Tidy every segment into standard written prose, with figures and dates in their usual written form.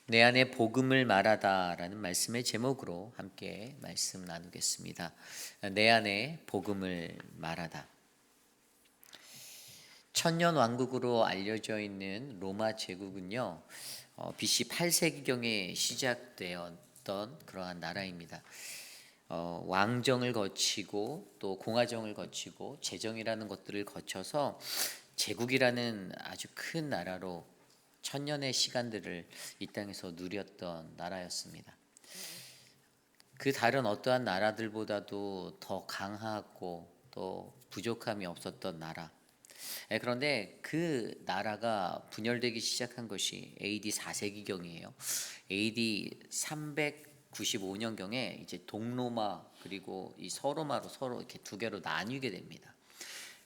내 안에 복음을 말하다라는 말씀의 제목으로 함께 말씀 나누겠습니다. 내 안에 복음을 말하다. 천년 왕국으로 알려져 있는 로마 제국은요, BC 8세기경에 시작되었던 그러한 나라입니다. 왕정을 거치고 또 공화정을 거치고 제정이라는 것들을 거쳐서 제국이라는 아주 큰 나라로 천년의 시간들을 이 땅에서 누렸던 나라였습니다. 그 다른 어떠한 나라들보다도 더 강하고 또 부족함이 없었던 나라. 그런데 그 나라가 분열되기 시작한 것이 AD 4세기경이에요. AD 395년경에 이제 동로마 그리고 이 서로마로 서로 이렇게 두 개로 나뉘게 됩니다.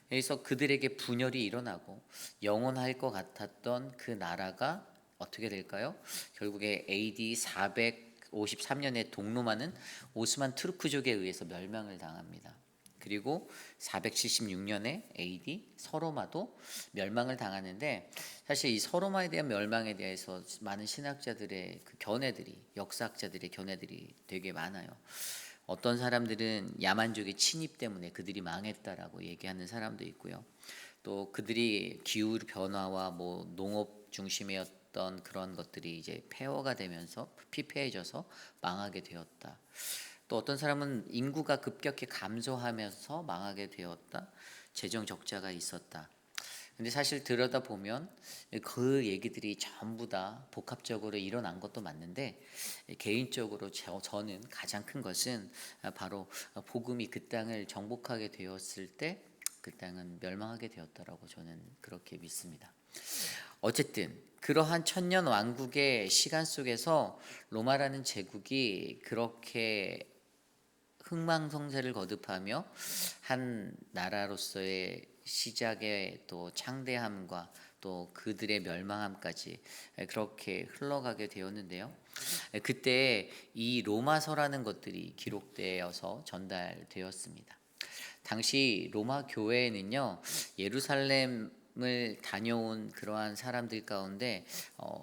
그래서 그들에게 분열이 일어나고 영원할 것 같았던 그 나라가 어떻게 될까요? 결국에 AD 453년에 동로마는 오스만 투르크족에 의해서 멸망을 당합니다. 그리고 476년에 AD 서로마도 멸망을 당하는데, 사실 이 서로마에 대한 멸망에 대해서 많은 신학자들의 그 견해들이, 역사학자들의 견해들이 되게 많아요. 어떤 사람들은 야만족의 침입 때문에 그들이 망했다라고 얘기하는 사람도 있고요. 또 그들이 기후 변화와 뭐 농업 중심이었던 그런 것들이 이제 폐허가 되면서 피폐해져서 망하게 되었다. 또 어떤 사람은 인구가 급격히 감소하면서 망하게 되었다. 재정 적자가 있었다. 근데 사실 들여다보면 그 얘기들이 전부 다 복합적으로 일어난 것도 맞는데, 개인적으로 저는 가장 큰 것은 바로 복음이 그 땅을 정복하게 되었을 때 그 땅은 멸망하게 되었다라고 저는 그렇게 믿습니다. 어쨌든 그러한 천년 왕국의 시간 속에서 로마라는 제국이 그렇게 흥망성쇠를 거듭하며 한 나라로서의 시작의 또 창대함과 또 그들의 멸망함까지 그렇게 흘러가게 되었는데요. 그때 이 로마서라는 것들이 기록되어서 전달되었습니다. 당시 로마 교회에는요, 예루살렘을 다녀온 그러한 사람들 가운데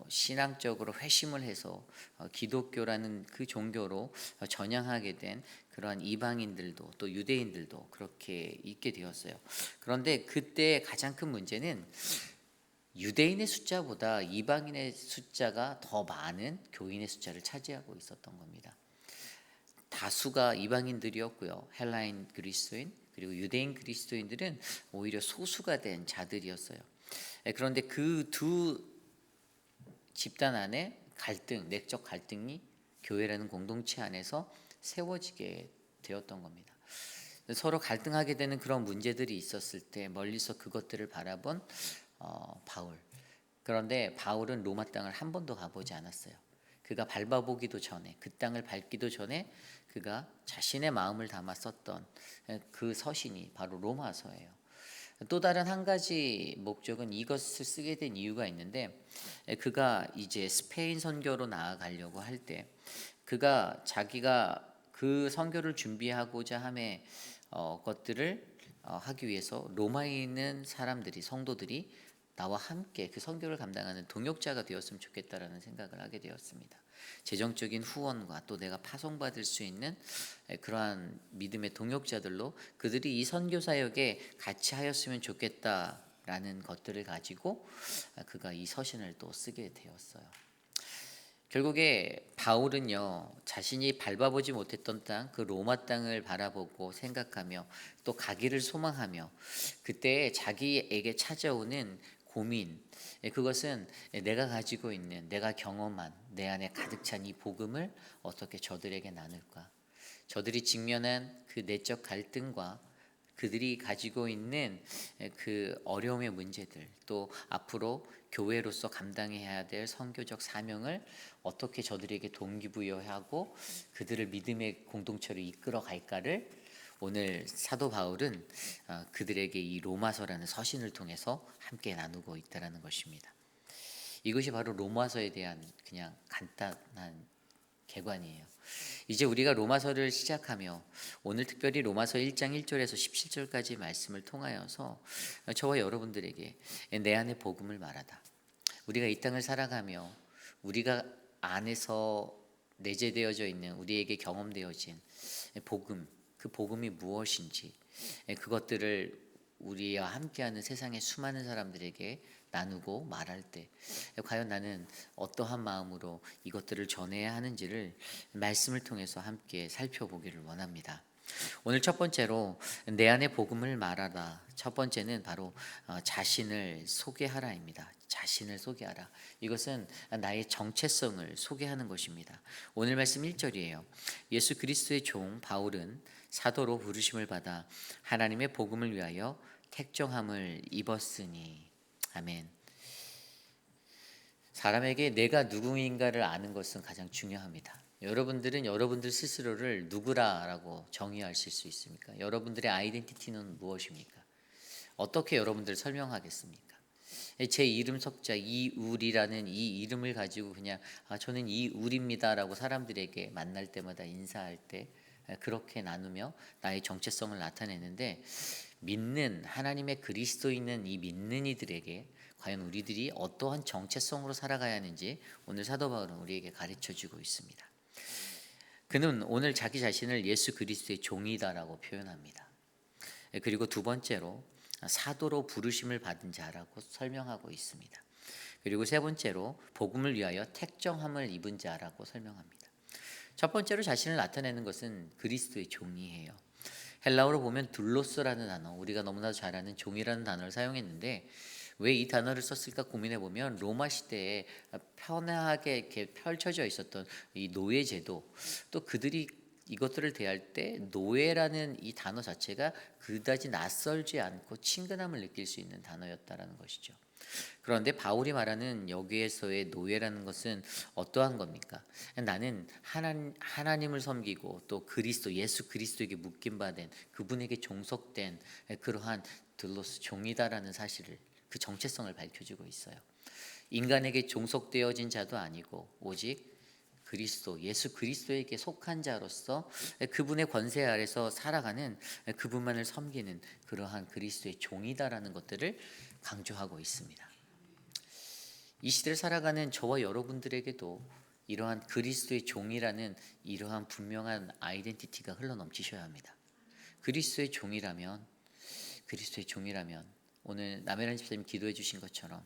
신앙적으로 회심을 해서 기독교라는 그 종교로 전향하게 된 그러한 이방인들도 또 유대인들도 그렇게 있게 되었어요. 그런데 그때 가장 큰 문제는 유대인의 숫자보다 이방인의 숫자가 더 많은 교인의 숫자를 차지하고 있었던 겁니다. 다수가 이방인들이었고요. 헬라인 그리스도인 그리고 유대인 그리스도인들은 오히려 소수가 된 자들이었어요. 그런데 그 두 집단 안에 갈등, 내적 갈등이 교회라는 공동체 안에서 세워지게 되었던 겁니다. 서로 갈등하게 되는 그런 문제들이 있었을 때 멀리서 그것들을 바라본 바울. 그런데 바울은 로마 땅을 한 번도 가보지 않았어요. 그가 밟아보기도 전에, 그 땅을 밟기도 전에 그가 자신의 마음을 담아 썼던 그 서신이 바로 로마서예요. 또 다른 한 가지 목적은 이것을 쓰게 된 이유가 있는데, 그가 이제 스페인 선교로 나아가려고 할 때 그가 자기가 그 선교를 준비하고자 함에 것들을 하기 위해서 로마에 있는 사람들이, 성도들이 나와 함께 그 선교를 감당하는 동역자가 되었으면 좋겠다라는 생각을 하게 되었습니다. 재정적인 후원과 또 내가 파송받을 수 있는 그러한 믿음의 동역자들로 그들이 이 선교 사역에 같이 하였으면 좋겠다라는 것들을 가지고 그가 이 서신을 또 쓰게 되었어요. 결국에 바울은요, 자신이 밟아보지 못했던 땅, 그 로마 땅을 바라보고 생각하며 또 가기를 소망하며 그때 자기에게 찾아오는 고민, 그것은 내가 가지고 있는, 내가 경험한 내 안에 가득 찬 이 복음을 어떻게 저들에게 나눌까? 저들이 직면한 그 내적 갈등과 그들이 가지고 있는 그 어려움의 문제들, 또 앞으로 교회로서 감당해야 될 선교적 사명을 어떻게 저들에게 동기부여하고 그들을 믿음의 공동체로 이끌어 갈까를 오늘 사도 바울은 그들에게 이 로마서라는 서신을 통해서 함께 나누고 있다는 것입니다. 이것이 바로 로마서에 대한 그냥 간단한 개관이에요. 이제 우리가 로마서를 시작하며 오늘 특별히 로마서 1장 1절에서 17절까지 말씀을 통하여서 저와 여러분들에게 내 안에 복음을 말하다, 우리가 이 땅을 살아가며 우리가 안에서 내재되어져 있는 우리에게 경험되어진 복음, 그 복음이 무엇인지 그것들을 우리와 함께하는 세상의 수많은 사람들에게 나누고 말할 때 과연 나는 어떠한 마음으로 이것들을 전해야 하는지를 말씀을 통해서 함께 살펴보기를 원합니다. 오늘 첫 번째로 내 안의 복음을 말하라. 첫 번째는 바로 자신을 소개하라입니다. 자신을 소개하라. 이것은 나의 정체성을 소개하는 것입니다. 오늘 말씀 1절이에요. 예수 그리스도의 종 바울은 사도로 부르심을 받아 하나님의 복음을 위하여 택정함을 입었으니. 아멘. 사람에게 내가 누구인가를 아는 것은 가장 중요합니다. 여러분들은 여러분들 스스로를 누구라라고 정의하실 수 있습니까? 여러분들의 아이덴티티는 무엇입니까? 어떻게 여러분들을 설명하겠습니까? 제 이름 석자 이울이라는 이 이름을 가지고 그냥 저는 이울입니다라고 사람들에게 만날 때마다 인사할 때 그렇게 나누며 나의 정체성을 나타내는데, 믿는 하나님의 그리스도인은 이 믿는 이들에게 과연 우리들이 어떠한 정체성으로 살아가야 하는지 오늘 사도 바울은 우리에게 가르쳐주고 있습니다. 그는 오늘 자기 자신을 예수 그리스도의 종이다라고 표현합니다. 그리고 두 번째로 사도로 부르심을 받은 자라고 설명하고 있습니다. 그리고 세 번째로 복음을 위하여 택정함을 입은 자라고 설명합니다. 첫 번째로 자신을 나타내는 것은 그리스도의 종이에요. 헬라어로 보면 둘로스라는 단어, 우리가 너무나도 잘 아는 종이라는 단어를 사용했는데 왜 이 단어를 썼을까 고민해 보면 로마 시대에 편하게 이렇게 펼쳐져 있었던 이 노예 제도, 또 그들이 이것들을 대할 때 노예라는 이 단어 자체가 그다지 낯설지 않고 친근함을 느낄 수 있는 단어였다라는 것이죠. 그런데 바울이 말하는 여기에서의 노예라는 것은 어떠한 겁니까? 나는 하나님을 섬기고 또 그리스도 예수 그리스도에게 묶임 받은 그분에게 종속된 그러한 들로스 종이다라는 사실을, 그 정체성을 밝혀주고 있어요. 인간에게 종속되어진 자도 아니고 오직 그리스도 예수 그리스도에게 속한 자로서 그분의 권세 아래서 살아가는, 그분만을 섬기는 그러한 그리스도의 종이다라는 것들을 강조하고 있습니다. 이 시대를 살아가는 저와 여러분들에게도 이러한 그리스도의 종이라는 이러한 분명한 아이덴티티가 흘러넘치셔야 합니다. 그리스도의 종이라면 오늘 남해란 집사님 기도해 주신 것처럼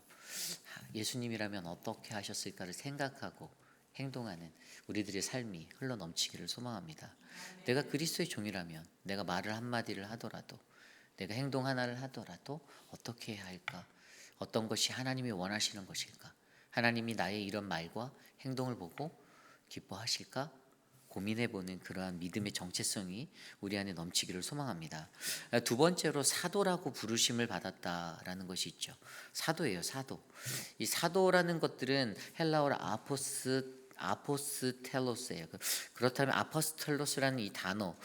예수님이라면 어떻게 하셨을까를 생각하고 행동하는 우리들의 삶이 흘러넘치기를 소망합니다. 내가 그리스도의 종이라면 내가 말을 한마디를 하더라도, 내가 행동 하나를 하더라도 어떻게 해야 할까? 어떤 것이 하나님이 원하시는 것일까? 하나님이 나의 이런 말과 행동을 보고 기뻐하실까? 고민해보는 그러한 믿음의 정체성이 우리 안에 넘치기를 소망합니다. 두 번째로 사도라고 부르심을 받았다라는 것이 있죠. 사도예요, 사도. 이 사도라는 것들은 헬라어로 아포스텔로스예요. 그렇다면 아포스텔로스라는 이 단어,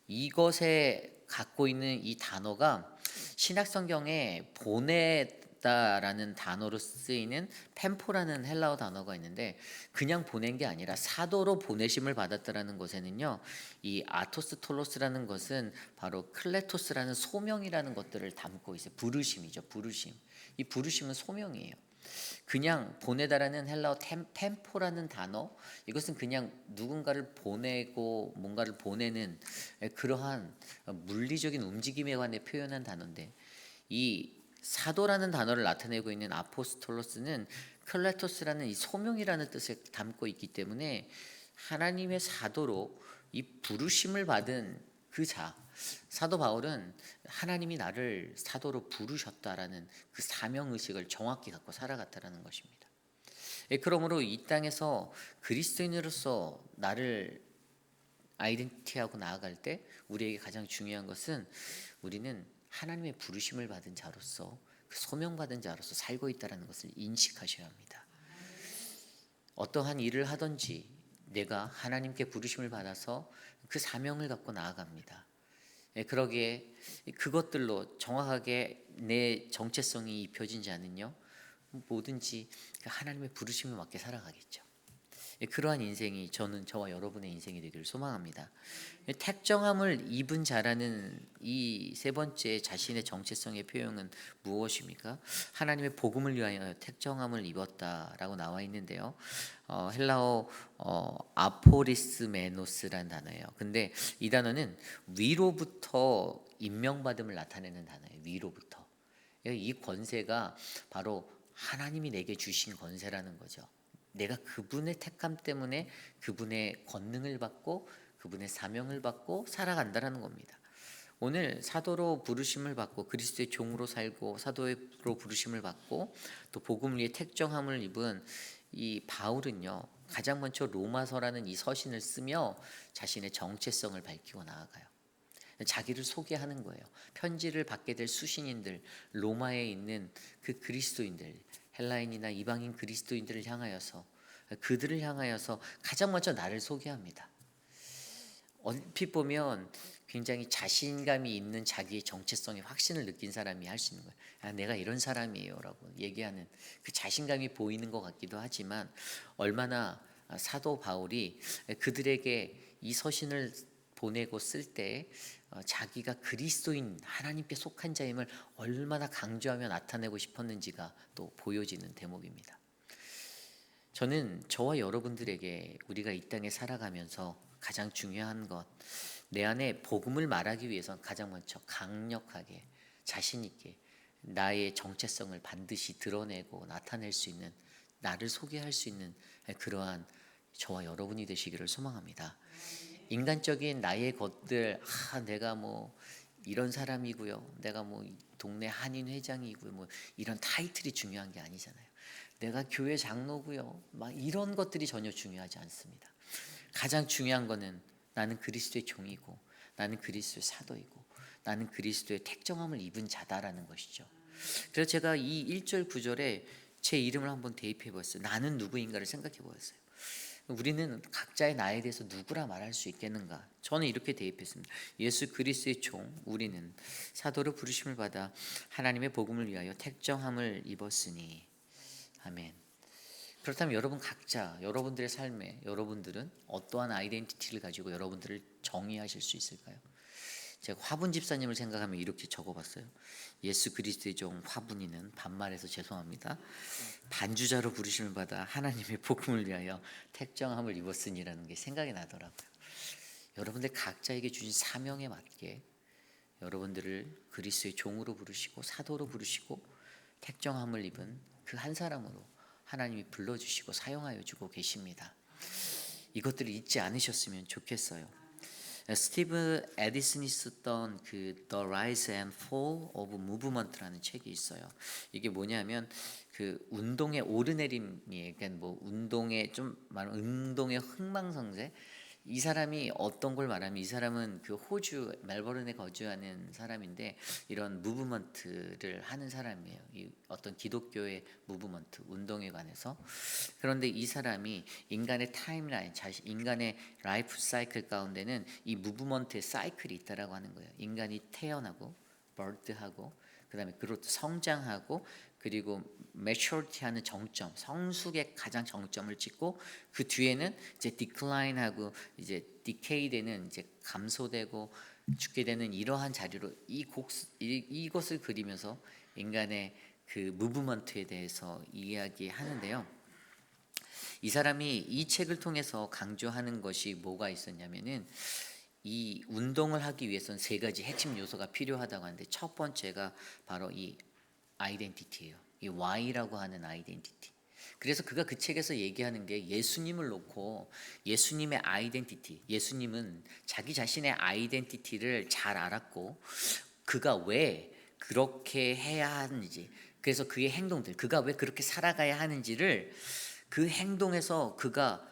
이것에 갖고 있는 이 단어가 신약 성경에 보내다라는 단어로 쓰이는 펜포라는 헬라어 단어가 있는데, 그냥 보낸 게 아니라 사도로 보내심을 받았다라는 것에는요, 이 아토스톨로스라는 것은 바로 클레토스라는 소명이라는 것들을 담고 있어요. 부르심이죠, 부르심. 이 부르심은 소명이에요. 그냥 보내다라는 헬라어 템포라는 단어, 이것은 그냥 누군가를 보내고 뭔가를 보내는 그러한 물리적인 움직임에 관해 표현한 단어인데, 이 사도라는 단어를 나타내고 있는 아포스톨로스는 클레토스라는 이 소명이라는 뜻을 담고 있기 때문에 하나님의 사도로 이 부르심을 받은 그 사도 바울은 하나님이 나를 사도로 부르셨다라는 그 사명의식을 정확히 갖고 살아갔다라는 것입니다. 그러므로 이 땅에서 그리스도인으로서 나를 아이덴티티하고 나아갈 때 우리에게 가장 중요한 것은 우리는 하나님의 부르심을 받은 자로서, 그 소명받은 자로서 살고 있다는 것을 인식하셔야 합니다. 어떠한 일을 하든지 내가 하나님께 부르심을 받아서 그 사명을 갖고 나아갑니다. 그러기에 그것들로 정확하게 내 정체성이 입혀진 자는요, 뭐든지 하나님의 부르심에 맞게 살아가겠죠. 그러한 인생이 저와 여러분의 인생이 되기를 소망합니다. 택정함을 입은 자라는 이 세 번째 자신의 정체성의 표현은 무엇입니까? 하나님의 복음을 위하여 택정함을 입었다라고 나와 있는데요. 헬라어 아포리스메노스라는 단어예요. 근데 이 단어는 위로부터 임명받음을 나타내는 단어예요. 위로부터. 이 권세가 바로 하나님이 내게 주신 권세라는 거죠. 내가 그분의 택함 때문에 그분의 권능을 받고 그분의 사명을 받고 살아간다라는 겁니다. 오늘 사도로 부르심을 받고 그리스도의 종으로 살고 사도로 부르심을 받고 또 복음을 위해 택정함을 입은 이 바울은요, 가장 먼저 로마서라는 이 서신을 쓰며 자신의 정체성을 밝히고 나아가요. 자기를 소개하는 거예요. 편지를 받게 될 수신인들, 로마에 있는 그 그리스도인들, 헬라인이나 이방인 그리스도인들을 향하여서, 그들을 향하여서 가장 먼저 나를 소개합니다. 얼핏 보면 굉장히 자신감이 있는 자기의 정체성의 확신을 느낀 사람이 할 수 있는 거예요. 아, 내가 이런 사람이에요라고 얘기하는 그 자신감이 보이는 것 같기도 하지만, 얼마나 사도 바울이 그들에게 이 서신을 보내고 쓸 때 자기가 그리스도인 하나님께 속한 자임을 얼마나 강조하며 나타내고 싶었는지가 또 보여지는 대목입니다. 저는 저와 여러분들에게 우리가 이 땅에 살아가면서 가장 중요한 것, 내 안에 복음을 말하기 위해서 가장 먼저 강력하게 자신 있게 나의 정체성을 반드시 드러내고 나타낼 수 있는, 나를 소개할 수 있는 그러한 저와 여러분이 되시기를 소망합니다. 인간적인 나의 것들, 내가 뭐 이런 사람이고요, 내가 뭐 동네 한인 회장이고요, 뭐 이런 타이틀이 중요한 게 아니잖아요. 내가 교회 장로고요, 막 이런 것들이 전혀 중요하지 않습니다. 가장 중요한 거는 나는 그리스도의 종이고, 나는 그리스도의 사도이고, 나는 그리스도의 택정함을 입은 자다라는 것이죠. 그래서 제가 이 1절 9절에 제 이름을 한번 대입해 보았어요. 나는 누구인가를 생각해 보았어요. 우리는 각자의 나에 대해서 누구라 말할 수 있겠는가? 저는 이렇게 대입했습니다. 예수 그리스도의 종, 우리는 사도로 부르심을 받아 하나님의 복음을 위하여 택정함을 입었으니. 아멘. 그렇다면 여러분 각자, 여러분들의 삶에 여러분들은 어떠한 아이덴티티를 가지고 여러분들을 정의하실 수 있을까요? 제가 화분 집사님을 생각하면 이렇게 적어봤어요. 예수 그리스도의 종 화분이는, 반말해서 죄송합니다, 반주자로 부르심을 받아 하나님의 복음을 위하여 택정함을 입었으니라는 게 생각이 나더라고요. 여러분들 각자에게 주신 사명에 맞게 여러분들을 그리스도의 종으로 부르시고 사도로 부르시고 택정함을 입은 그 한 사람으로 하나님이 불러주시고 사용하여 주고 계십니다. 이것들을 잊지 않으셨으면 좋겠어요. 스티브 에디슨이 썼던 그 The Rise and Fall of Movement라는 책이 있어요. 이게 뭐냐면 그 운동의 오르내림이에요. 그러니까 뭐 운동의 좀 말하면 운동의 흥망성쇠. 이 사람이 어떤 걸 말하면, 이 사람은 그 호주 멜버른에 거주하는 사람인데 이런 무브먼트를 하는 사람이에요. 이 어떤 기독교의 무브먼트 운동에 관해서. 그런데 이 사람이 인간의 타임라인, 인간의 라이프 사이클 가운데는 이 무브먼트의 사이클이 있다라고 하는 거예요. 인간이 태어나고 버드하고 그다음에 그로부터 성장하고 그리고 매추어리티하는 정점, 성숙의 가장 정점을 찍고 그 뒤에는 이제 디클라인하고 이제 디케이되는, 이제 감소되고 죽게 되는 이러한 자리로 이것을 그리면서 인간의 그 무브먼트에 대해서 이야기하는데요. 이 사람이 이 책을 통해서 강조하는 것이 뭐가 있었냐면은, 이 운동을 하기 위해서는 세 가지 핵심 요소가 필요하다고 하는데, 첫 번째가 바로 이 아이덴티티예요. 이 Y라고 하는 아이덴티티. 그래서 그가 그 책에서 얘기하는 게 예수님을 놓고 예수님의 아이덴티티, 예수님은 자기 자신의 아이덴티티를 잘 알았고 그가 왜 그렇게 해야 하는지, 그래서 그의 행동들, 그가 왜 그렇게 살아가야 하는지를, 그 행동에서 그가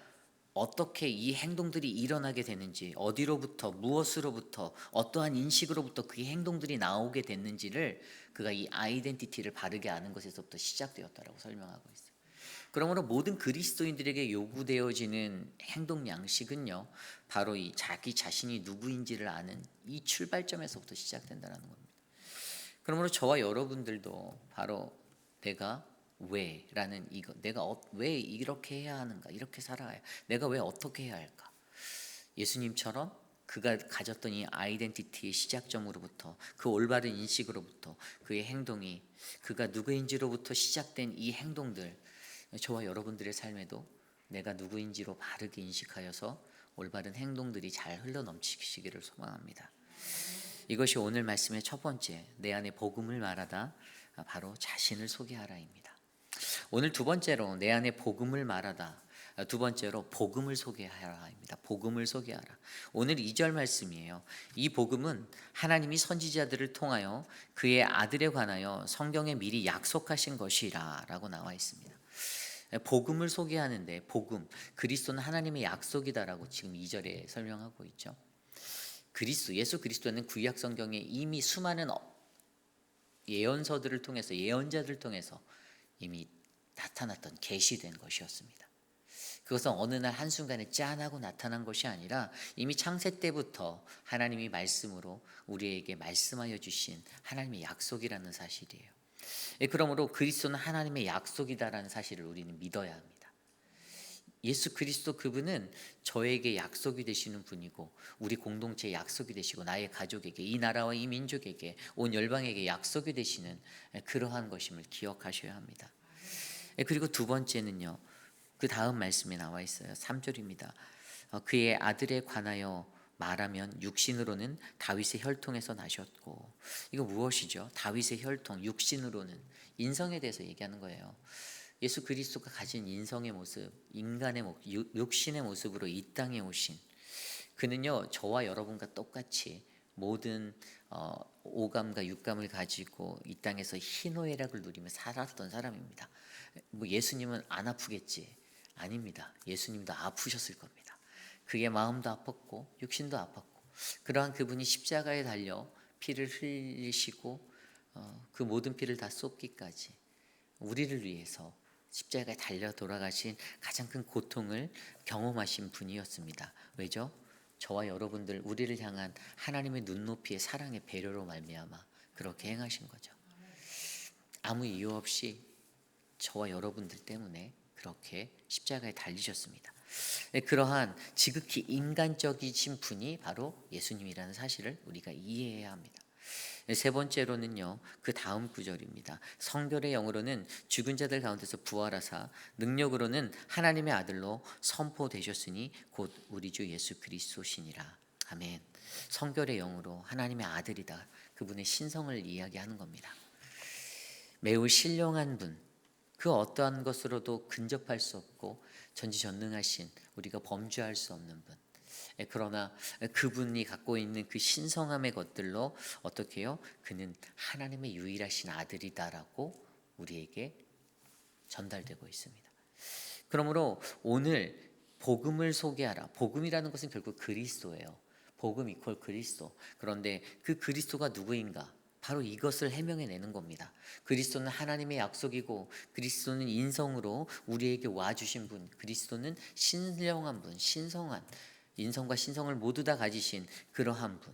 어떻게 이 행동들이 일어나게 되는지, 어디로부터 무엇으로부터 어떠한 인식으로부터 그 행동들이 나오게 됐는지를 그가 이 아이덴티티를 바르게 아는 것에서부터 시작되었다라고 설명하고 있어요. 그러므로 모든 그리스도인들에게 요구되어지는 행동 양식은요, 바로 이 자기 자신이 누구인지를 아는 이 출발점에서부터 시작된다는 겁니다. 그러므로 저와 여러분들도 바로 내가 왜라는 이거, 내가 왜 이렇게 해야 하는가, 이렇게 살아야, 내가 왜 어떻게 해야 할까. 예수님처럼 그가 가졌던 이 아이덴티티의 시작점으로부터, 그 올바른 인식으로부터, 그의 행동이 그가 누구인지로부터 시작된 이 행동들, 저와 여러분들의 삶에도 내가 누구인지로 바르게 인식하여서 올바른 행동들이 잘 흘러넘치시기를 소망합니다. 이것이 오늘 말씀의 첫 번째, 내 안에 복음을 말하다, 바로 자신을 소개하라입니다. 오늘 두 번째로 내 안에 복음을 말하다, 두 번째로 복음을 소개하라입니다. 복음을 소개하라. 오늘 2절 말씀이에요. 이 복음은 하나님이 선지자들을 통하여 그의 아들에 관하여 성경에 미리 약속하신 것이라 라고 나와 있습니다. 복음을 소개하는데, 복음, 그리스도는 하나님의 약속이다라고 지금 2절에 설명하고 있죠. 예수 그리스도는 구약 성경에 이미 수많은 예언서들을 통해서, 예언자들을 통해서 이미 나타났던, 계시된 것이었습니다. 그것은 어느 날 한순간에 짠 하고 나타난 것이 아니라 이미 창세 때부터 하나님이 말씀으로 우리에게 말씀하여 주신 하나님의 약속이라는 사실이에요. 그러므로 그리스도는 하나님의 약속이다라는 사실을 우리는 믿어야 합니다. 예수 그리스도, 그분은 저에게 약속이 되시는 분이고, 우리 공동체의 약속이 되시고, 나의 가족에게, 이 나라와 이 민족에게, 온 열방에게 약속이 되시는 그러한 것임을 기억하셔야 합니다. 그리고 두 번째는요, 그 다음 말씀에 나와 있어요. 3절입니다. 그의 아들에 관하여 말하면 육신으로는 다윗의 혈통에서 나셨고. 이거 무엇이죠? 다윗의 혈통, 육신으로는 인성에 대해서 얘기하는 거예요. 예수 그리스도가 가진 인성의 모습, 인간의 육신의 모습으로 이 땅에 오신 그는요, 저와 여러분과 똑같이 모든 오감과 육감을 가지고 이 땅에서 희노애락을 누리며 살았던 사람입니다. 뭐 예수님은 안 아프겠지? 아닙니다. 예수님도 아프셨을 겁니다. 그의 마음도 아팠고 육신도 아팠고, 그러한 그분이 십자가에 달려 피를 흘리시고 그 모든 피를 다 쏟기까지 우리를 위해서 십자가에 달려 돌아가신 가장 큰 고통을 경험하신 분이었습니다. 왜죠? 저와 여러분들, 우리를 향한 하나님의 눈높이의 사랑의 배려로 말미암아 그렇게 행하신 거죠. 아무 이유 없이 저와 여러분들 때문에 그렇게 십자가에 달리셨습니다. 그러한 지극히 인간적이신 분이 바로 예수님이라는 사실을 우리가 이해해야 합니다. 세 번째로는요, 그 다음 구절입니다. 성결의 영으로는 죽은 자들 가운데서 부활하사 능력으로는 하나님의 아들로 선포되셨으니 곧 우리 주 예수 그리스도시니라. 아멘. 성결의 영으로 하나님의 아들이다, 그분의 신성을 이야기하는 겁니다. 매우 신령한 분, 그 어떠한 것으로도 근접할 수 없고 전지전능하신, 우리가 범죄할 수 없는 분. 그러나 그분이 갖고 있는 그 신성함의 것들로 어떻게 해요? 그는 하나님의 유일하신 아들이다라고 우리에게 전달되고 있습니다. 그러므로 오늘 복음을 소개하라. 복음이라는 것은 결국 그리스도예요. 복음 이퀄 그리스도. 그런데 그 그리스도가 누구인가? 바로 이것을 해명해내는 겁니다. 그리스도는 하나님의 약속이고, 그리스도는 인성으로 우리에게 와주신 분, 그리스도는 신령한 분, 신성한, 인성과 신성을 모두 다 가지신 그러한 분.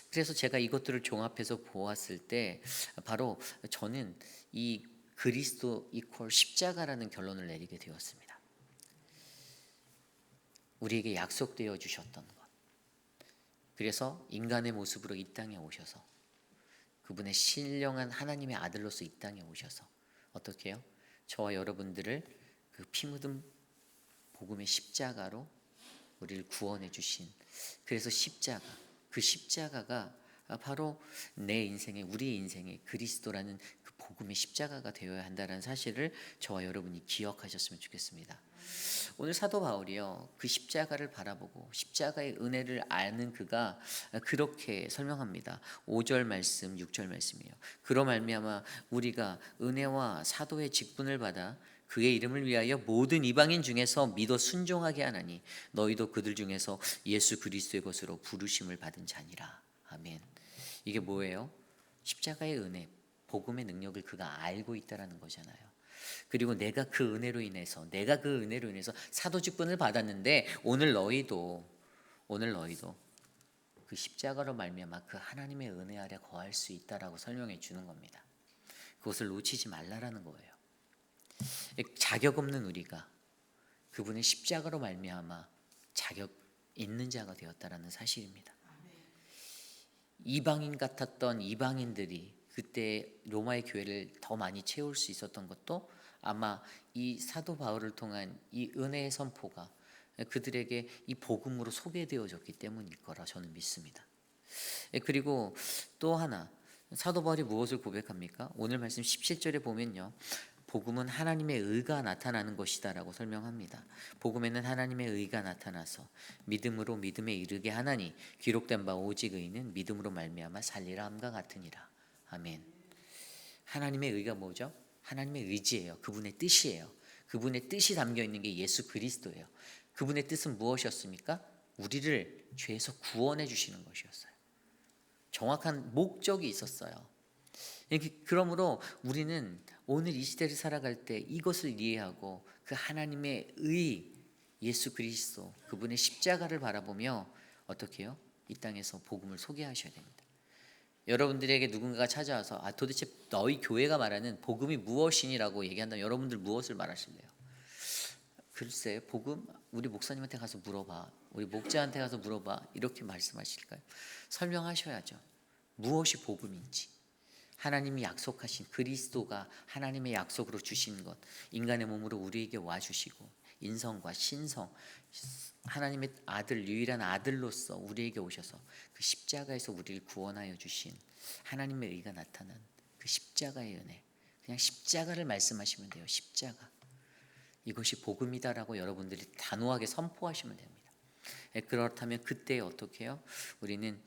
그래서 제가 이것들을 종합해서 보았을 때 바로 저는 이 그리스도 이퀄 십자가라는 결론을 내리게 되었습니다. 우리에게 약속되어 주셨던 것. 그래서 인간의 모습으로 이 땅에 오셔서 그분의 신령한 하나님의 아들로서 이 땅에 오셔서 어떻게 해요? 저와 여러분들을 그 피 묻은 복음의 십자가로 우리를 구원해 주신, 그래서 십자가, 그 십자가가 바로 내 인생의, 우리의 인생의 그리스도라는 그 복음의 십자가가 되어야 한다는 사실을 저와 여러분이 기억하셨으면 좋겠습니다. 오늘 사도 바울이요, 그 십자가를 바라보고 십자가의 은혜를 아는 그가 그렇게 설명합니다. 5절 말씀, 6절 말씀이에요. 그로 말미암아 우리가 은혜와 사도의 직분을 받아 그의 이름을 위하여 모든 이방인 중에서 믿어 순종하게 하나니 너희도 그들 중에서 예수 그리스도의 것으로 부르심을 받은 자니라. 아멘. 이게 뭐예요? 십자가의 은혜, 복음의 능력을 그가 알고 있다라는 거잖아요. 그리고 내가 그 은혜로 인해서 사도 직분을 받았는데 오늘 너희도 그 십자가로 말미암아 그 하나님의 은혜 아래 거할 수 있다라고 설명해 주는 겁니다. 그것을 놓치지 말라라는 거예요. 자격 없는 우리가 그분의 십자가로 말미암아 자격 있는 자가 되었다라는 사실입니다. 이방인 같았던 이방인들이 그때 로마의 교회를 더 많이 채울 수 있었던 것도 아마 이 사도 바울을 통한 이 은혜의 선포가 그들에게 이 복음으로 소개되어졌기 때문일 거라 저는 믿습니다. 그리고 또 하나, 사도 바울이 무엇을 고백합니까? 오늘 말씀 17절에 보면요, 복음은 하나님의 의가 나타나는 것이다라고 설명합니다. 복음에는 하나님의 의가 나타나서 믿음으로 믿음에 이르게 하나니 기록된 바 오직 의는 믿음으로 말미암아 살리라 함과 같으니라. 아멘. 하나님의 의가 뭐죠? 하나님의 의지예요. 그분의 뜻이에요. 그분의 뜻이 담겨 있는 게 예수 그리스도예요. 그분의 뜻은 무엇이었습니까? 우리를 죄에서 구원해 주시는 것이었어요. 정확한 목적이 있었어요. 그러므로 우리는 오늘 이 시대를 살아갈 때 이것을 이해하고 그 하나님의 의 예수 그리스도 그분의 십자가를 바라보며 어떻게 해요? 이 땅에서 복음을 소개하셔야 됩니다. 여러분들에게 누군가가 찾아와서 도대체 너희 교회가 말하는 복음이 무엇이니라고 얘기한다면 여러분들 무엇을 말하실래요? 글쎄, 복음? 우리 목사님한테 가서 물어봐, 우리 목자한테 가서 물어봐, 이렇게 말씀하실까요? 설명하셔야죠. 무엇이 복음인지. 하나님이 약속하신 그리스도가 하나님의 약속으로 주신 것, 인간의 몸으로 우리에게 와주시고 인성과 신성, 하나님의 아들, 유일한 아들로서 우리에게 오셔서 그 십자가에서 우리를 구원하여 주신 하나님의 의가 나타난 그 십자가의 은혜, 그냥 십자가를 말씀하시면 돼요. 십자가, 이것이 복음이다라고 여러분들이 단호하게 선포하시면 됩니다. 그렇다면 그때 어떻게 해요? 우리는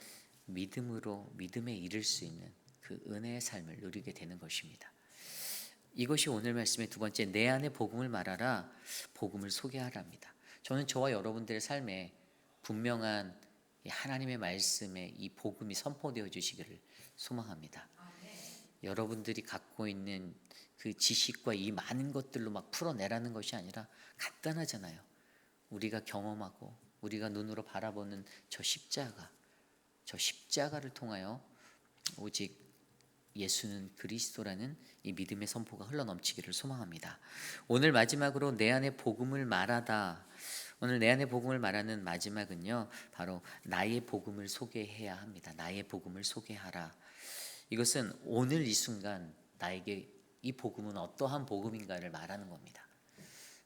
믿음으로 믿음에 이를 수 있는 그 은혜의 삶을 누리게 되는 것입니다. 이것이 오늘 말씀의 두 번째, 내 안에 복음을 말하라, 복음을 소개하라입니다. 저는 저와 여러분들의 삶에 분명한 하나님의 말씀에 이 복음이 선포되어 주시기를 소망합니다. 여러분들이 갖고 있는 그 지식과 이 많은 것들로 막 풀어내라는 것이 아니라 간단하잖아요. 우리가 경험하고 우리가 눈으로 바라보는 저 십자가를 통하여 오직 예수는 그리스도라는 이 믿음의 선포가 흘러넘치기를 소망합니다. 오늘 마지막으로 내 안에 복음을 말하다. 오늘 내 안에 복음을 말하는 마지막은요, 바로 나의 복음을 소개해야 합니다. 나의 복음을 소개하라. 이것은 오늘 이 순간 나에게 이 복음은 어떠한 복음인가를 말하는 겁니다.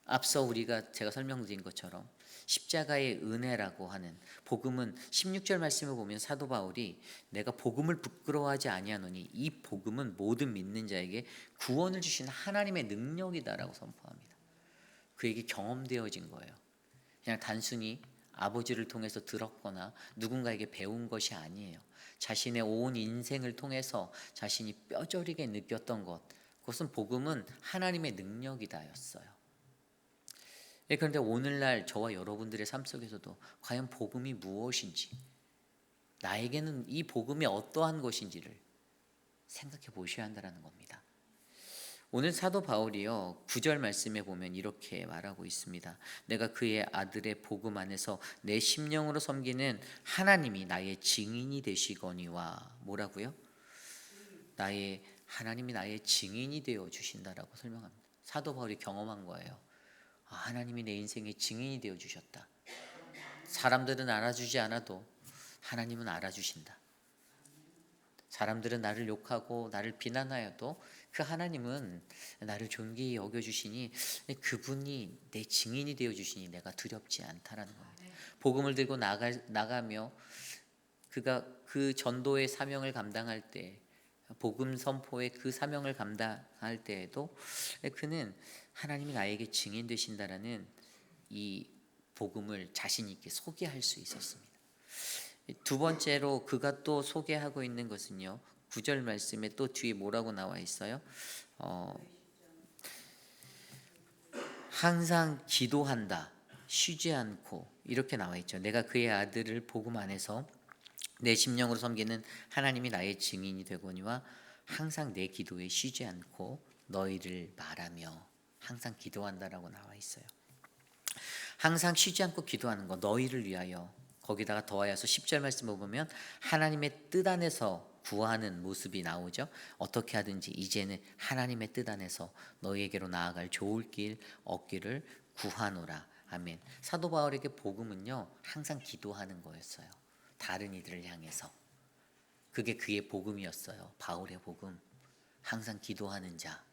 앞서 제가 설명드린 것처럼 십자가의 은혜라고 하는 복음은 16절 말씀을 보면 사도 바울이 내가 복음을 부끄러워하지 아니하노니 이 복음은 모든 믿는 자에게 구원을 주신 하나님의 능력이다라고 선포합니다. 그에게 경험되어진 거예요. 그냥 단순히 아버지를 통해서 들었거나 누군가에게 배운 것이 아니에요. 자신의 온 인생을 통해서 자신이 뼈저리게 느꼈던 것, 그것은 복음은 하나님의 능력이다였어요. 그런데 오늘날 저와 여러분들의 삶 속에서도 과연 복음이 무엇인지, 나에게는 이 복음이 어떠한 것인지를 생각해 보셔야 한다는 겁니다. 오늘 사도 바울이요 9절 말씀에 보면 이렇게 말하고 있습니다. 내가 그의 아들의 복음 안에서 내 심령으로 섬기는 하나님이 나의 증인이 되시거니와, 뭐라고요? 하나님이 나의 증인이 되어 주신다라고 설명합니다. 사도 바울이 경험한 거예요. 하나님이 내 인생의 증인이 되어 주셨다. 사람들은 알아주지 않아도 하나님은 알아주신다. 사람들은 나를 욕하고 나를 비난하여도 그 하나님은 나를 존귀히 여겨주시니 그분이 내 증인이 되어주시니 내가 두렵지 않다라는 겁니다. 복음을 들고 나가며 그가 그 전도의 사명을 감당할 때, 복음 선포의 그 사명을 감당할 때에도 그는 하나님이 나에게 증인 되신다라는 이 복음을 자신 있게 소개할 수 있었습니다. 두 번째로 그가 또 소개하고 있는 것은요, 9절 말씀에 또 뒤에 뭐라고 나와 있어요? 항상 기도한다, 쉬지 않고, 이렇게 나와 있죠. 내가 그의 아들을 복음 안에서 내 심령으로 섬기는 하나님이 나의 증인이 되거니와 항상 내 기도에 쉬지 않고 너희를 말하며, 항상 기도한다라고 나와 있어요. 항상 쉬지 않고 기도하는 거, 너희를 위하여. 거기다가 더하여서 10절 말씀을 보면 하나님의 뜻 안에서 구하는 모습이 나오죠. 어떻게 하든지 이제는 하나님의 뜻 안에서 너희에게로 나아갈 좋을 길 얻기를 구하노라. 아멘. 사도 바울에게 복음은요 항상 기도하는 거였어요. 다른 이들을 향해서. 그게 그의 복음이었어요. 바울의 복음. 항상 기도하는 자.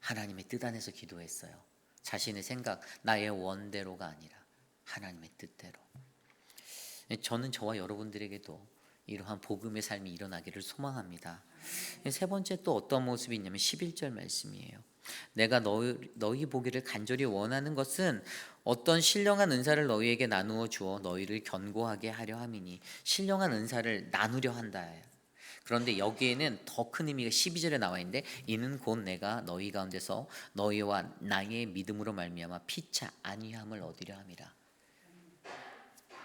하나님의 뜻 안에서 기도했어요. 자신의 생각, 나의 원대로가 아니라 하나님의 뜻대로. 저는 저와 여러분들에게도 이러한 복음의 삶이 일어나기를 소망합니다. 세 번째 또 어떤 모습이 있냐면 11절 말씀이에요. 내가 너희 보기를 간절히 원하는 것은 어떤 신령한 은사를 너희에게 나누어 주어 너희를 견고하게 하려 함이니. 신령한 은사를 나누려 한다. 그런데 여기에는 더 큰 의미가 12절에 나와 있는데 이는 곧 내가 너희 가운데서 너희와 나의 믿음으로 말미암아 피차 안위함을 얻으려 함이라.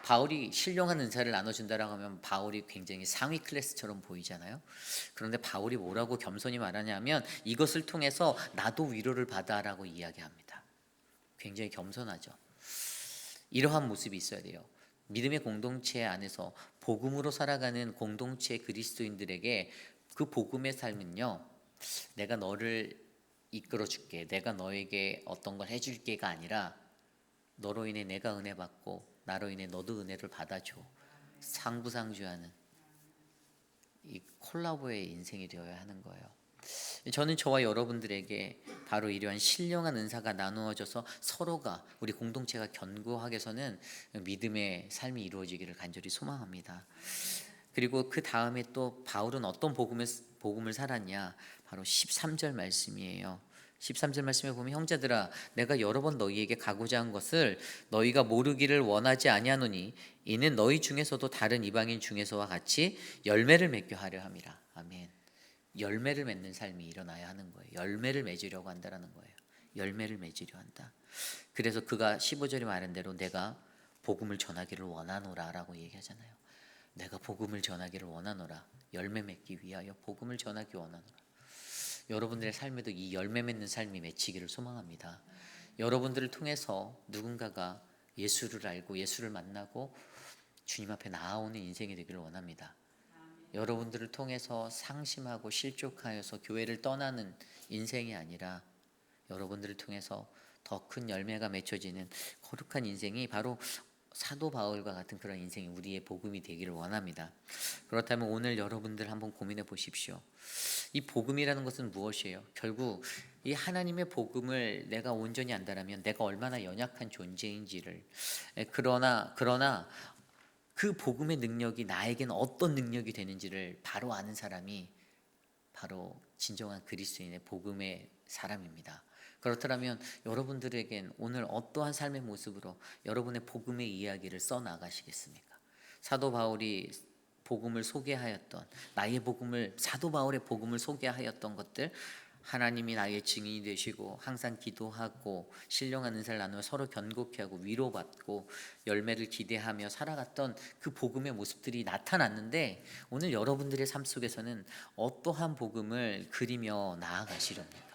바울이 신령한 은사를 나눠준다라고 하면 바울이 굉장히 상위 클래스처럼 보이잖아요. 그런데 바울이 뭐라고 겸손히 말하냐면 이것을 통해서 나도 위로를 받아라고 이야기합니다. 굉장히 겸손하죠. 이러한 모습이 있어야 돼요. 믿음의 공동체 안에서 복음으로 살아가는 공동체 그리스도인들에게 그 복음의 삶은요, 내가 너를 이끌어 줄게, 내가 너에게 어떤 걸 해줄 게가 아니라 너로 인해 내가 은혜 받고 나로 인해 너도 은혜를 받아줘. 상부상조하는 이 콜라보의 인생이 되어야 하는 거예요. 저는 저와 여러분들에게 바로 이러한 신령한 은사가 나누어져서 서로가 우리 공동체가 견고하게 서는 믿음의 삶이 이루어지기를 간절히 소망합니다. 그리고 그 다음에 또 바울은 어떤 복음을 살았냐? 바로 13절 말씀이에요. 13절 말씀에 보면 형제들아 내가 여러 번 너희에게 가고자 한 것을 너희가 모르기를 원하지 아니하노니 이는 너희 중에서도 다른 이방인 중에서와 같이 열매를 맺게 하려 함이라. 아멘. 열매를 맺는 삶이 일어나야 하는 거예요. 열매를 맺으려고 한다라는 거예요. 열매를 맺으려 한다. 그래서 그가 15절에 말한 대로 내가 복음을 전하기를 원하노라라고 얘기하잖아요. 내가 복음을 전하기를 원하노라. 열매 맺기 위하여 복음을 전하기 원하노라. 여러분들의 삶에도 이 열매 맺는 삶이 맺히기를 소망합니다. 여러분들을 통해서 누군가가 예수를 알고 예수를 만나고 주님 앞에 나아오는 인생이 되기를 원합니다. 여러분들을 통해서 상심하고 실족하여서 교회를 떠나는 인생이 아니라 여러분들을 통해서 더 큰 열매가 맺혀지는 거룩한 인생이 바로 사도 바울과 같은 그런 인생이 우리의 복음이 되기를 원합니다. 그렇다면 오늘 여러분들 한번 고민해 보십시오. 이 복음이라는 것은 무엇이에요? 결국 이 하나님의 복음을 내가 온전히 안다라면 내가 얼마나 연약한 존재인지를 그러나 그 복음의 능력이 나에게는 어떤 능력이 되는지를 바로 아는 사람이 바로 진정한 그리스도인의 복음의 사람입니다. 그렇다면 여러분들에겐 오늘 어떠한 삶의 모습으로 여러분의 복음의 이야기를 써나가시겠습니까? 사도 바울이 복음을 소개하였던 사도 바울의 복음을 소개하였던 것들, 하나님이 나의 증인이 되시고 항상 기도하고 신령한 은사를 나누어 서로 견고케 하고 위로받고 열매를 기대하며 살아갔던 그 복음의 모습들이 나타났는데 오늘 여러분들의 삶 속에서는 어떠한 복음을 그리며 나아가시렵니까?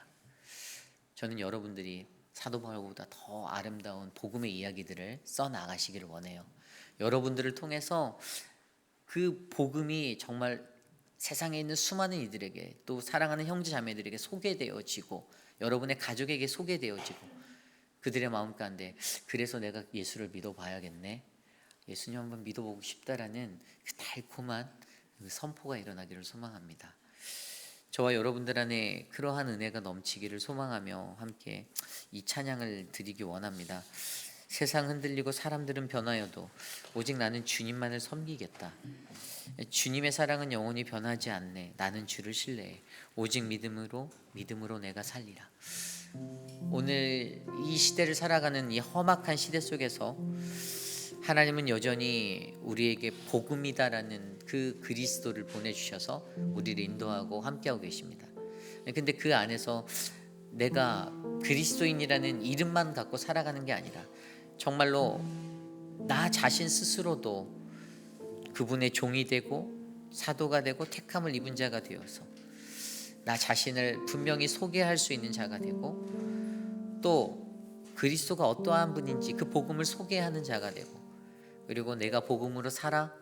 저는 여러분들이 사도 바울보다 더 아름다운 복음의 이야기들을 써나가시기를 원해요. 여러분들을 통해서 그 복음이 정말 세상에 있는 수많은 이들에게 또 사랑하는 형제 자매들에게 소개되어지고 여러분의 가족에게 소개되어지고 그들의 마음 가운데 그래서 내가 예수를 믿어봐야겠네, 예수님 한번 믿어보고 싶다라는 그 달콤한 그 선포가 일어나기를 소망합니다. 저와 여러분들 안에 그러한 은혜가 넘치기를 소망하며 함께 이 찬양을 드리기 원합니다. 세상 흔들리고 사람들은 변하여도 오직 나는 주님만을 섬기겠다. 주님의 사랑은 영원히 변하지 않네. 나는 주를 신뢰해. 오직 믿음으로 내가 살리라. 오늘 이 시대를 살아가는 이 험악한 시대 속에서 하나님은 여전히 우리에게 복음이다라는 그 그리스도를 보내주셔서 우리를 인도하고 함께하고 계십니다. 근데 그 안에서 내가 그리스도인이라는 이름만 갖고 살아가는 게 아니라 정말로 나 자신 스스로도 그분의 종이 되고 사도가 되고 택함을 입은 자가 되어서 나 자신을 분명히 소개할 수 있는 자가 되고 또 그리스도가 어떠한 분인지 그 복음을 소개하는 자가 되고 그리고 내가 복음으로 살아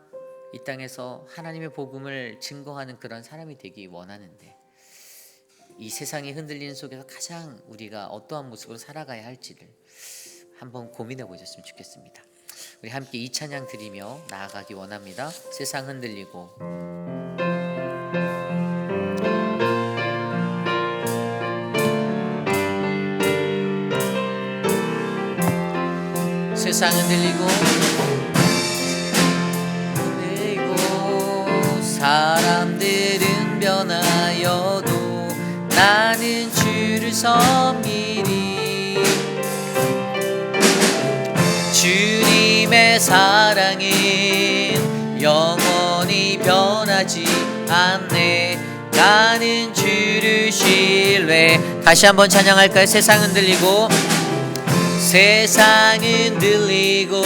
이 땅에서 하나님의 복음을 증거하는 그런 사람이 되기 원하는데 이 세상이 흔들리는 속에서 가장 우리가 어떠한 모습으로 살아가야 할지를 한번 고민해 보셨으면 좋겠습니다. 우리 함께 이 찬양 드리며 나아가기 원합니다. 세상 흔들리고 세상 흔들리고 사람들은 변하여도 나는 주를 섬기리. 주님의 사랑은 영원히 변하지 않네. 나는 주를 신뢰. 다시 한번 찬양할까요? 세상 흔들리고 세상 흔들리고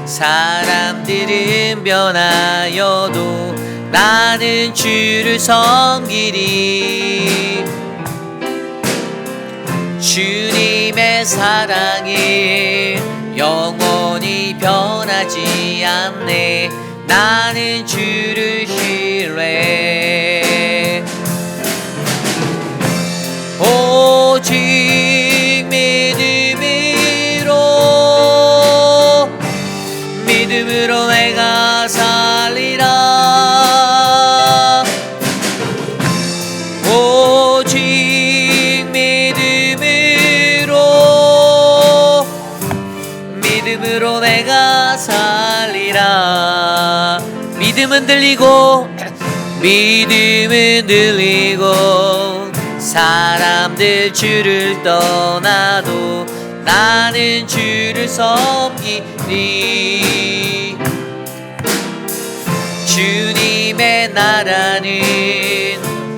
사람들은 변하여도 나는 주를 섬기리. 주님의 사랑은 영원히 변하지 않네. 나는 주를 신뢰. 오직 믿음으로 내가 살리라. 오직 믿음으로 내가 살리라. 믿음은 들리고 사람들 주를 떠나도 나는 주를 섬기리. 주님의 나라는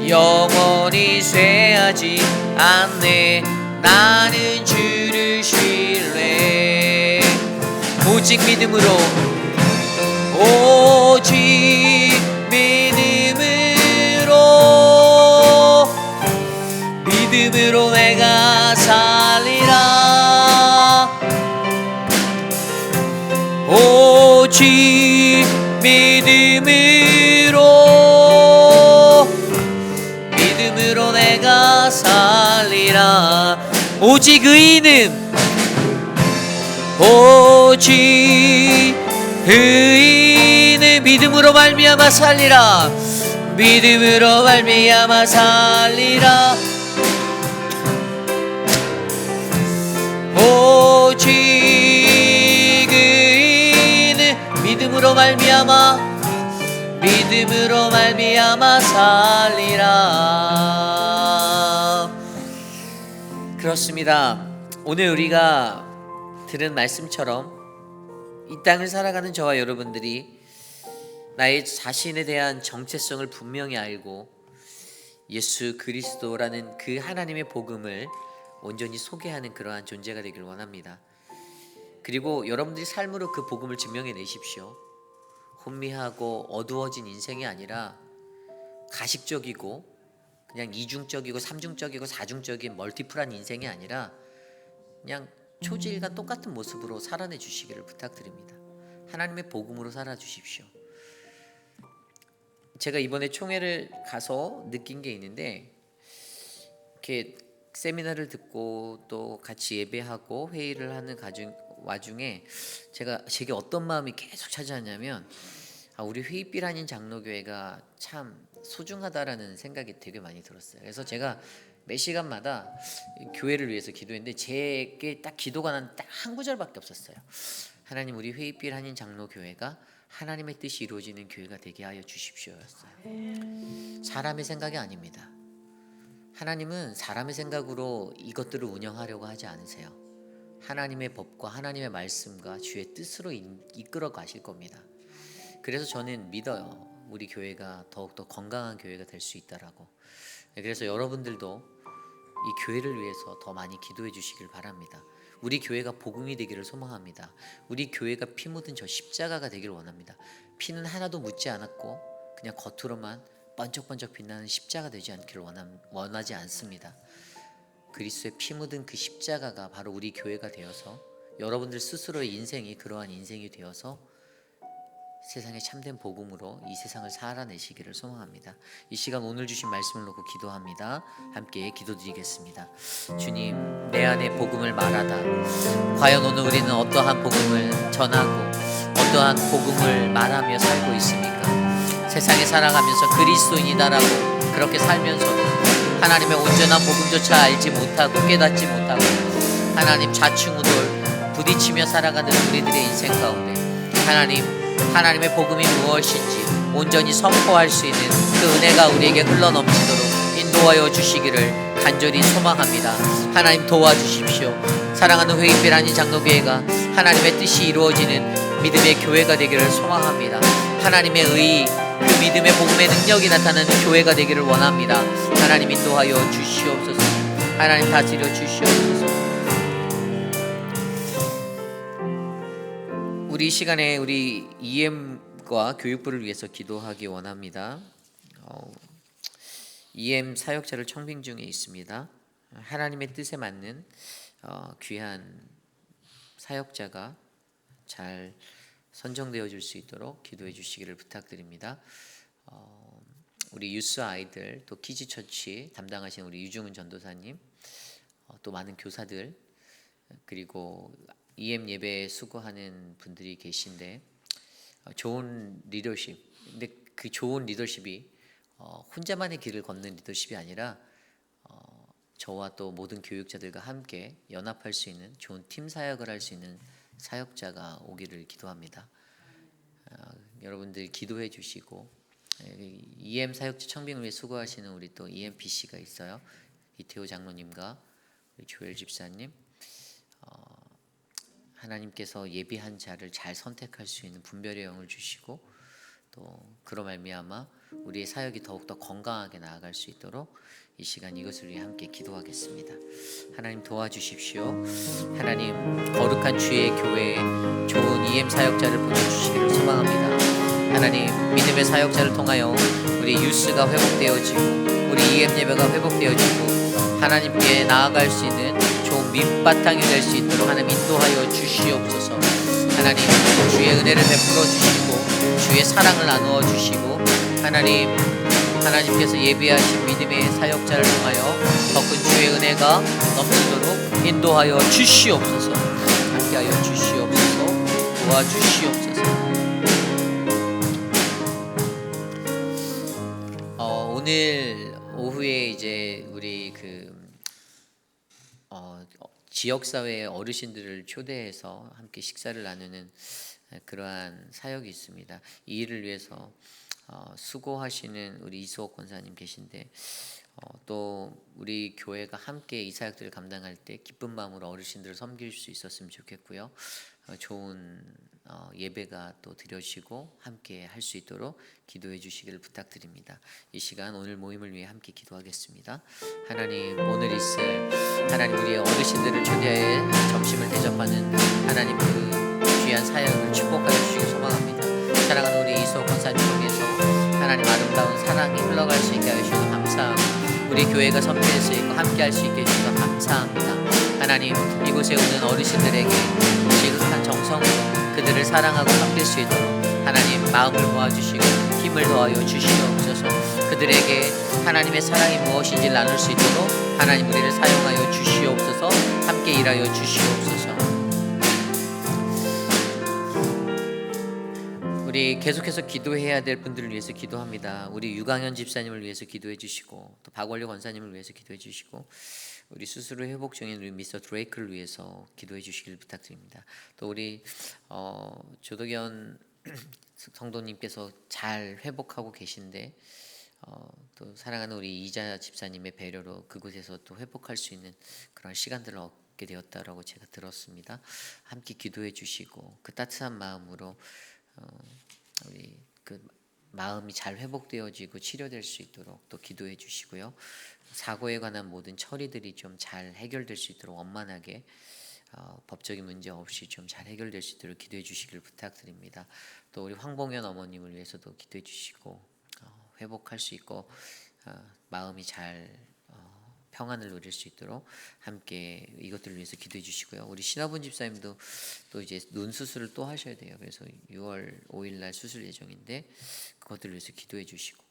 영원히 쇠하지 않네. 나는 주를 신뢰. 오직 믿음으로 내가 살리라. 오직 믿음으로 내가 살리라. 오직 의인은 믿음으로 말미암아 살리라. 믿음으로 말미암아 살리라. 오직 의인은 믿음으로 말미암아 살리라. 그렇습니다. 오늘 우리가 들은 말씀처럼 이 땅을 살아가는 저와 여러분들이 나의 자신에 대한 정체성을 분명히 알고 예수 그리스도라는 그 하나님의 복음을 온전히 소개하는 그러한 존재가 되길 원합니다. 그리고 여러분들이 삶으로 그 복음을 증명해 내십시오. 혼미하고 어두워진 인생이 아니라 가식적이고 그냥 이중적이고 삼중적이고 사중적인 멀티플한 인생이 아니라 그냥 초지일과 똑같은 모습으로 살아내 주시기를 부탁드립니다. 하나님의 복음으로 살아주십시오. 제가 이번에 총회를 가서 느낀 게 있는데 이렇게 세미나를 듣고 또 같이 예배하고 회의를 하는 와중에 제게 어떤 마음이 계속 찾아왔냐면 우리 회의비라는 장로교회가 참 소중하다라는 생각이 되게 많이 들었어요. 그래서 제가 매 시간마다 교회를 위해서 기도했는데 제게 딱 기도가 난 딱 한 구절밖에 없었어요. 하나님, 우리 회의빌 한인 장로교회가 하나님의 뜻이 이루어지는 교회가 되게 하여 주십시오였어요. 사람의 생각이 아닙니다. 하나님은 사람의 생각으로 이것들을 운영하려고 하지 않으세요. 하나님의 법과 하나님의 말씀과 주의 뜻으로 이끌어 가실 겁니다. 그래서 저는 믿어요. 우리 교회가 더욱더 건강한 교회가 될 수 있다라고. 그래서 여러분들도 이 교회를 위해서 더 많이 기도해 주시길 바랍니다. 우리 교회가 복음이 되기를 소망합니다. 우리 교회가 피 묻은 저 십자가가 되기를 원합니다. 피는 하나도 묻지 않았고 그냥 겉으로만 번쩍번쩍 빛나는 십자가 되지 않기를 원하지 않습니다. 그리스도의 피 묻은 그 십자가가 바로 우리 교회가 되어서 여러분들 스스로의 인생이 그러한 인생이 되어서 세상의 참된 복음으로 이 세상을 살아내시기를 소망합니다. 이 시간 오늘 주신 말씀을 놓고 기도합니다. 함께 기도드리겠습니다. 주님, 내 안에 복음을 말하다. 과연 오늘 우리는 어떠한 복음을 전하고 어떠한 복음을 말하며 살고 있습니까? 세상에 살아가면서 그리스도인이다라고 그렇게 살면서도 하나님의 온전한 복음조차 알지 못하고 깨닫지 못하고 하나님 좌충우돌 부딪히며 살아가는 우리들의 인생 가운데 하나님의 복음이 무엇인지 온전히 선포할 수 있는 그 은혜가 우리에게 흘러넘치도록 인도하여 주시기를 간절히 소망합니다. 하나님 도와주십시오. 사랑하는 회의필 한인 장로교회가 하나님의 뜻이 이루어지는 믿음의 교회가 되기를 소망합니다. 하나님의 의, 그 믿음의 복음의 능력이 나타나는 교회가 되기를 원합니다. 하나님 인도하여 주시옵소서. 하나님 다스려 주시옵소서. 우리 이 시간에 우리 EM과 교육부를 위해서 기도하기 원합니다. EM 사역자를 청빙 중에 있습니다. 하나님의 뜻에 맞는 귀한 사역자가 잘 선정되어 줄 수 있도록 기도해 주시기를 부탁드립니다. 우리 유스 아이들 또 키즈처치 담당하신 우리 유중은 전도사님, 또 많은 교사들, 그리고 EM 예배에 수고하는 분들이 계신데 좋은 리더십, 근데 그 좋은 리더십이 혼자만의 길을 걷는 리더십이 아니라 저와 또 모든 교육자들과 함께 연합할 수 있는 좋은 팀 사역을 할 수 있는 사역자가 오기를 기도합니다. 여러분들 기도해 주시고 EM 사역자 청빙을 위해 수고하시는 우리 또 EMPC가 있어요. 이태호 장로님과 우리 조엘 집사님, 하나님께서 예비한 자를 잘 선택할 수 있는 분별의 영을 주시고 또 그로 말미암아 우리의 사역이 더욱더 건강하게 나아갈 수 있도록 이 시간 이것을 위해 함께 기도하겠습니다. 하나님 도와주십시오. 하나님 거룩한 주의 교회에 좋은 EM 사역자를 보내주시기를 소망합니다. 하나님 믿음의 사역자를 통하여 우리 유스가 회복되어지고 우리 EM 예배가 회복되어지고 하나님께 나아갈 수 있는 좋은 밑바탕이 될 수 있도록 하나님 인도하여 주시옵소서. 하나님 주의 은혜를 베풀어 주시고 주의 사랑을 나누어 주시고 하나님께서 예비하신 믿음의 사역자를 통하여 더 큰 주의 은혜가 넘치도록 인도하여 주시옵소서. 함께하여 주시옵소서. 도와주시옵소서. 오늘 오후에 이제 우리 지역사회의 어르신들을 초대해서 함께 식사를 나누는 그러한 사역이 있습니다. 이 일을 위해서 수고하시는 우리 이수옥 권사님 계신데 또 우리 교회가 함께 이 사역들을 감당할 때 기쁜 마음으로 어르신들을 섬길 수 있었으면 좋겠고요. 좋은 예배가 또 드려지고 함께 할 수 있도록 기도해 주시기를 부탁드립니다. 이 시간 오늘 모임을 위해 함께 기도하겠습니다. 하나님 오늘 있을 하나님 우리의 어르신들을 초대해 점심을 대접하는 하나님 그 귀한 사역을 축복하여 주시기 소망합니다. 사랑하는 우리 이수옥 권사님 통해서 하나님 아름다운 사랑이 흘러갈 수 있게 하셔서 감사하고 우리 교회가 선포할 수 있고 함께 할 수 있게 해주셔서 감사합니다. 하나님 이곳에 오는 어르신들에게 지극한 정성으로 그들을 사랑하고 섬길 수 있도록 하나님 마음을 모아주시고 힘을 더하여 주시옵소서. 그들에게 하나님의 사랑이 무엇인지 나눌 수 있도록 하나님 우리를 사용하여 주시옵소서. 함께 일하여 주시옵소서. 우리 계속해서 기도해야 될 분들을 위해서 기도합니다. 우리 유강현 집사님을 위해서 기도해 주시고 또 박원료 권사님을 위해서 기도해 주시고 우리 스스로 회복 중인 우리 미스터 드레이크를 위해서 기도해 주시길 부탁드립니다. 또 우리 조덕연 성도님께서 잘 회복하고 계신데 또 사랑하는 우리 이자 집사님의 배려로 그곳에서 또 회복할 수 있는 그런 시간들을 얻게 되었다라고 제가 들었습니다. 함께 기도해 주시고 그 따뜻한 마음으로 우리 그 마음이 잘 회복되어지고 치료될 수 있도록 또 기도해 주시고요. 사고에 관한 모든 처리들이 좀 잘 해결될 수 있도록 원만하게 법적인 문제 없이 좀 잘 해결될 수 있도록 기도해 주시기를 부탁드립니다. 또 우리 황봉현 어머님을 위해서도 기도해 주시고 회복할 수 있고 마음이 잘 평안을 누릴 수 있도록 함께 이것들을 위해서 기도해 주시고요. 우리 신화분 집사님도 또 이제 눈 수술을 또 하셔야 돼요. 그래서 6월 5일 날 수술 예정인데 그것들을 위해서 기도해 주시고,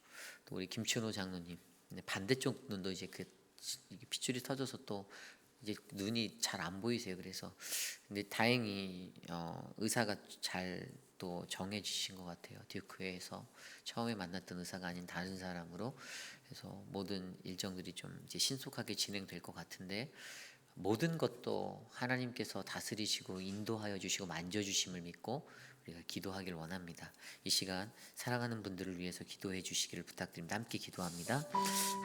또 우리 김춘호 장로님 반대쪽 눈도 이제 그 핏줄이 터져서 또 이제 눈이 잘 안 보이세요. 그래서 근데 다행히 의사가 잘 또 정해 주신 것 같아요. 듀크에서 처음에 만났던 의사가 아닌 다른 사람으로. 그래서 모든 일정들이 좀 이제 신속하게 진행될 것 같은데, 모든 것도 하나님께서 다스리시고 인도하여 주시고 만져 주심을 믿고 우리가 기도하길 원합니다. 이 시간 사랑하는 분들을 위해서 기도해 주시기를 부탁드립니다. 함께 기도합니다.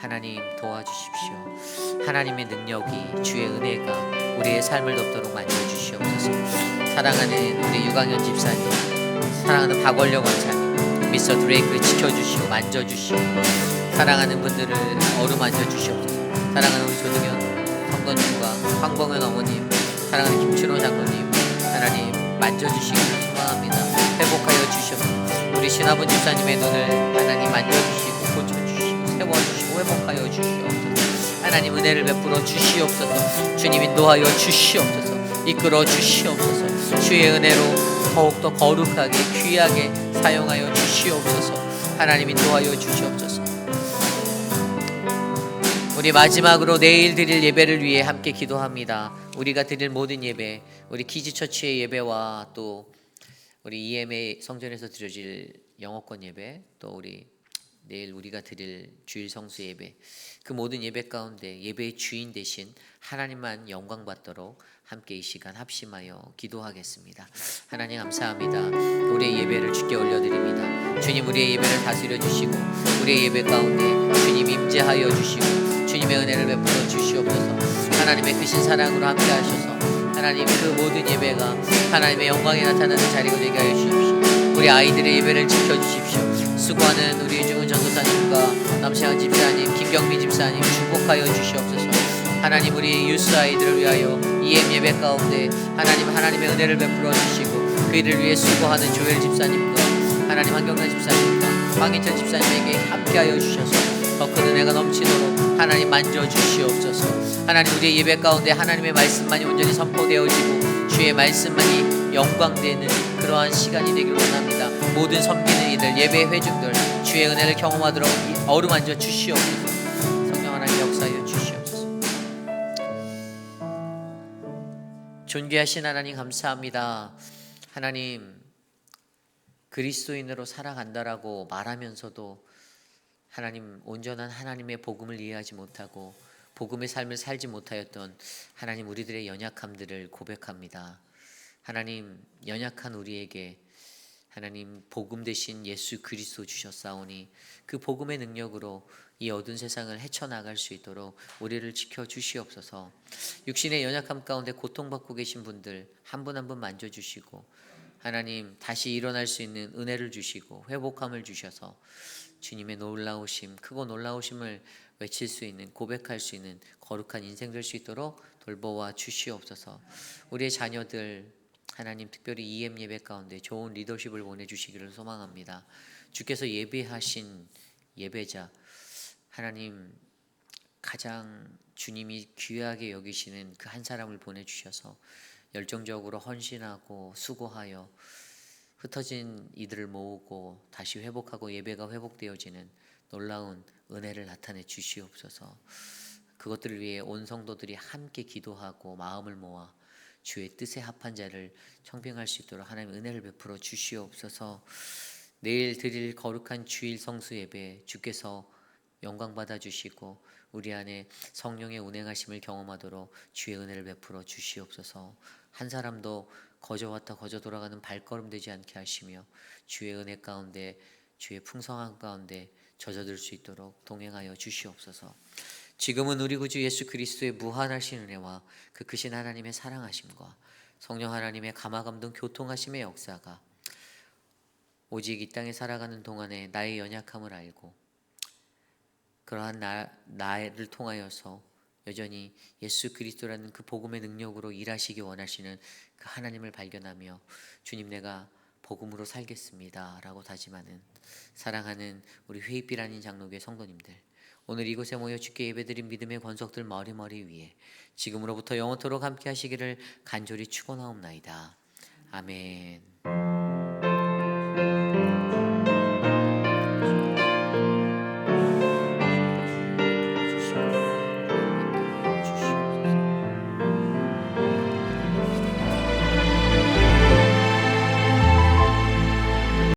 하나님 도와주십시오. 하나님의 능력이, 주의 은혜가 우리의 삶을 덮도록 만져 주시옵소서. 사랑하는 우리 유강현 집사님, 사랑하는 박원령 원사님, 미스터 드레이크를 지켜주시고 만져주시고, 사랑하는 분들을 어루만져 주시옵소서. 사랑하는 우리 조등현 성도님과 황봉현 어머님, 사랑하는 김춘호 장로님, 하나님 만져주시기를 소망합니다. 회복하여 주시옵소서. 우리 신화분 집사님의 눈을 하나님 만져주시고 고쳐주시고 세워주시고 회복하여 주시옵소서. 하나님 은혜를 베풀어 주시옵소서. 주님 인도하여 주시옵소서. 이끌어 주시옵소서. 주의 은혜로 더욱더 거룩하게 귀하게 사용하여 주시옵소서. 하나님 인도하여 주시옵소서. 우리 마지막으로 내일 드릴 예배를 위해 함께 기도합니다. 우리가 드릴 모든 예배, 우리 키즈처치의 예배와 또 우리 EMA 성전에서 드려질 영어권 예배, 또 우리 내일 우리가 드릴 주일 성수 예배, 그 모든 예배 가운데 예배의 주인 되신 하나님만 영광 받도록 함께 이 시간 합심하여 기도하겠습니다. 하나님 감사합니다. 우리의 예배를 주께 올려드립니다. 주님 우리의 예배를 다스려 주시고 우리의 예배 가운데 주님 임재하여 주시고 주님의 은혜를 베풀어 주시옵소서. 하나님의 크신 사랑으로 함께 하셔서 하나님 그 모든 예배가 하나님의 영광이 나타나는 자리가 되게 하여 주십시오. 우리 아이들의 예배를 지켜주십시오. 수고하는 우리 죽은 전도사님과 남세환 집사님, 김경민 집사님 축복하여 주시옵소서. 하나님 우리 유스 아이들을 위하여 EM 예배 가운데 하나님의 은혜를 베풀어 주시고 그 일을 위해 수고하는 조엘 집사님과 하나님 한경란 집사님과 황인철 집사님에게 함께하여 주셔서 더 큰 은혜가 넘치도록 하나님 만져 주시옵소서. 하나님 우리의 예배 가운데 하나님의 말씀만이 온전히 선포되어지고 주의 말씀만이 영광되는 그러한 시간이 되길 원합니다. 모든 섬기는 이들, 예배 회중들 주의 은혜를 경험하도록 어루만져 주시옵소서. 성령 하나님 역사하여 주시옵소서. 존귀하신 하나님 감사합니다. 하나님 그리스도인으로 살아간다라고 말하면서도 하나님 온전한 하나님의 복음을 이해하지 못하고 복음의 삶을 살지 못하였던 하나님 우리들의 연약함들을 고백합니다. 하나님 연약한 우리에게 하나님 복음 대신 예수 그리스도 주셨사오니 그 복음의 능력으로 이 어두운 세상을 헤쳐나갈 수 있도록 우리를 지켜주시옵소서. 육신의 연약함 가운데 고통받고 계신 분들 한 분 한 분 만져주시고 하나님 다시 일어날 수 있는 은혜를 주시고 회복함을 주셔서 주님의 놀라우심, 크고 놀라우심을 외칠 수 있는, 고백할 수 있는 거룩한 인생 될 수 있도록 돌보아 주시옵소서. 우리의 자녀들 하나님 특별히 EM 예배 가운데 좋은 리더십을 보내주시기를 소망합니다. 주께서 예배하신 예배자 하나님 가장 주님이 귀하게 여기시는 그 한 사람을 보내주셔서 열정적으로 헌신하고 수고하여 흩어진 이들을 모으고 다시 회복하고 예배가 회복되어지는 놀라운 은혜를 나타내 주시옵소서. 그것들을 위해 온 성도들이 함께 기도하고 마음을 모아 주의 뜻에 합한 자를 청빙할 수 있도록 하나님 은혜를 베풀어 주시옵소서. 내일 드릴 거룩한 주일 성수 예배 주께서 영광 받아 주시고 우리 안에 성령의 운행하심을 경험하도록 주의 은혜를 베풀어 주시옵소서. 한 사람도 거저 왔다 거저 돌아가는 발걸음 되지 않게 하시며 주의 은혜 가운데 주의 풍성함 가운데 젖어들 수 있도록 동행하여 주시옵소서. 지금은 우리 구주 예수 그리스도의 무한하신 은혜와 그 크신 하나님의 사랑하심과 성령 하나님의 감화감동 교통하심의 역사가 오직 이 땅에 살아가는 동안에 나의 연약함을 알고 그러한 나를 통하여서 여전히 예수 그리스도라는 그 복음의 능력으로 일하시기 원하시는 그 하나님을 발견하며 주님 내가 복음으로 살겠습니다 라고 다짐하는 사랑하는 우리 회입비라는 장로교회 성도님들 오늘 이곳에 모여 주께 예배드린 믿음의 권속들 머리머리 위에 지금으로부터 영원토록 함께 하시기를 간절히 축원하옵나이다. 아멘.